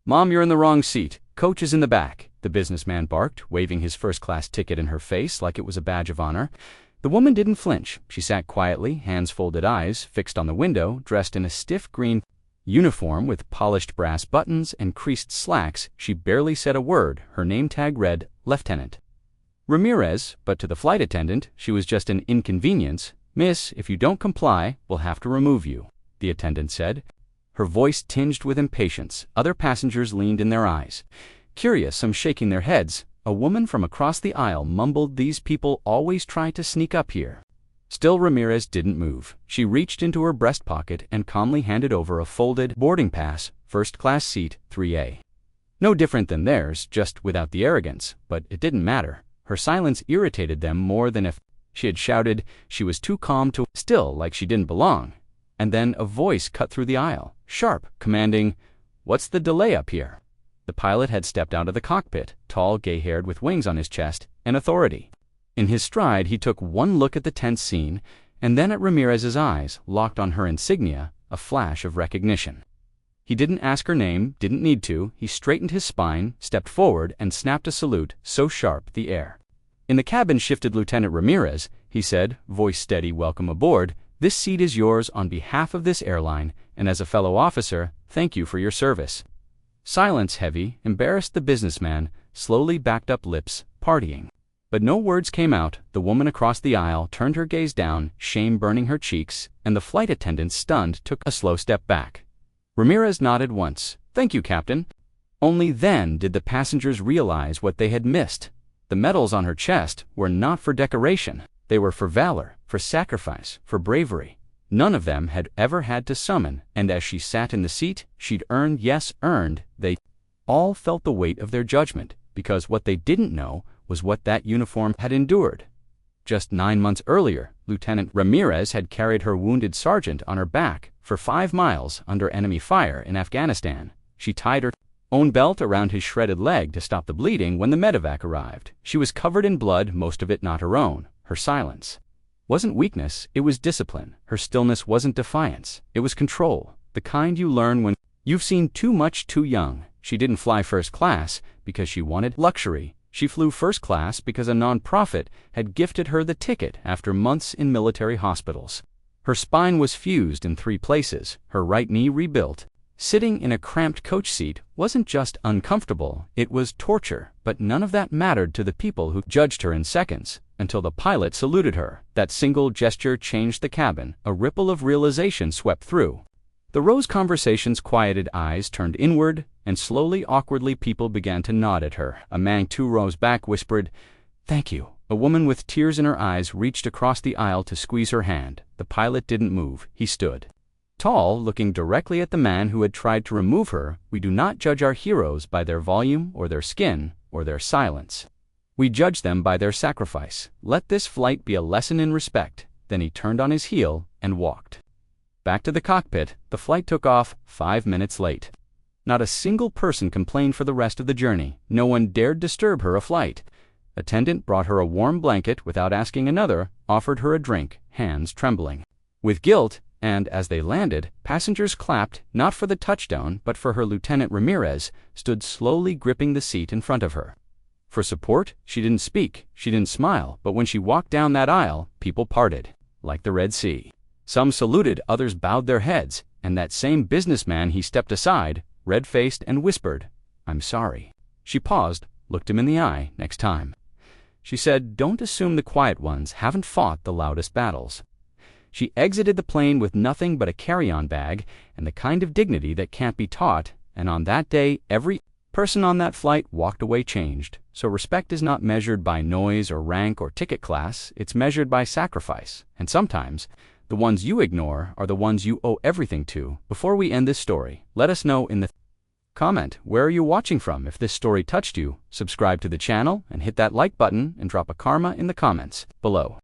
"Mom, you're in the wrong seat. Coach is in the back," the businessman barked, waving his first-class ticket in her face like it was a badge of honor. The woman didn't flinch. She sat quietly, hands folded, eyes fixed on the window, dressed in a stiff green uniform with polished brass buttons and creased slacks. She barely said a word. Her name tag read, Lieutenant Ramirez, but to the flight attendant, she was just an inconvenience. "Miss, if you don't comply, we'll have to remove you," the attendant said, her voice tinged with impatience. Other passengers leaned in their eyes, curious, some shaking their heads. A woman from across the aisle mumbled, "These people always try to sneak up here." Still, Ramirez didn't move. She reached into her breast pocket and calmly handed over a folded boarding pass, first-class seat 3A. No different than theirs, just without the arrogance, but it didn't matter. Her silence irritated them more than if she had shouted. She was too calm to still, like she didn't belong. And then a voice cut through the aisle, sharp, commanding, "What's the delay up here?" The pilot had stepped out of the cockpit, tall, gay-haired, with wings on his chest, and authority. In his stride, he took one look at the tense scene, and then at Ramirez's eyes, locked on her insignia, a flash of recognition. He didn't ask her name, didn't need to. He straightened his spine, stepped forward, and snapped a salute so sharp the air in the cabin shifted. "Lieutenant Ramirez," he said, voice steady, "welcome aboard. This seat is yours on behalf of this airline, and as a fellow officer, thank you for your service." Silence, heavy, embarrassed the businessman, slowly backed up, lips partying. But no words came out. The woman across the aisle turned her gaze down, shame burning her cheeks, and the flight attendant, stunned, took a slow step back. Ramirez nodded once. "Thank you, Captain." Only then did the passengers realize what they had missed. The medals on her chest were not for decoration. They were for valor, for sacrifice, for bravery. None of them had ever had to summon, and as she sat in the seat she'd earned, yes, earned, they all felt the weight of their judgment, because what they didn't know was what that uniform had endured. Just 9 months earlier, Lieutenant Ramirez had carried her wounded sergeant on her back for 5 miles under enemy fire in Afghanistan. She tied her own belt around his shredded leg to stop the bleeding when the medevac arrived. She was covered in blood, most of it not her own. Her silence wasn't weakness, it was discipline. Her stillness wasn't defiance, it was control, the kind you learn when you've seen too much too young. She didn't fly first class because she wanted luxury. She flew first class because a non-profit had gifted her the ticket after months in military hospitals. Her spine was fused in 3 places, her right knee rebuilt. Sitting in a cramped coach seat wasn't just uncomfortable, it was torture, but none of that mattered to the people who judged her in seconds, until the pilot saluted her. That single gesture changed the cabin. A ripple of realization swept through. The Rose conversation's quieted, eyes turned inward, and slowly, awkwardly, people began to nod at her. A man 2 rows back whispered, "Thank you." A woman with tears in her eyes reached across the aisle to squeeze her hand. The pilot didn't move. He stood tall, looking directly at the man who had tried to remove her. "We do not judge our heroes by their volume or their skin or their silence. We judge them by their sacrifice. Let this flight be a lesson in respect." Then he turned on his heel and walked back to the cockpit. The flight took off 5 minutes late. Not a single person complained for the rest of the journey. No one dared disturb her flight. Attendant brought her a warm blanket without asking another, offered her a drink, hands trembling with guilt, and as they landed, passengers clapped, not for the touchdown, but for her. Lieutenant Ramirez stood slowly gripping the seat in front of her. For support, she didn't speak, she didn't smile, but when she walked down that aisle, people parted, like the Red Sea. Some saluted, others bowed their heads, and that same businessman, he stepped aside, red-faced, and whispered, "I'm sorry." She paused, looked him in the eye. "Next time," she said, "don't assume the quiet ones haven't fought the loudest battles." She exited the plane with nothing but a carry-on bag and the kind of dignity that can't be taught, and on that day, every person on that flight walked away changed. So respect is not measured by noise or rank or ticket class, it's measured by sacrifice. And sometimes, the ones you ignore are the ones you owe everything to. Before we end this story, let us know in the comment, where are you watching from? If this story touched you, subscribe to the channel and hit that like button and drop a karma in the comments below.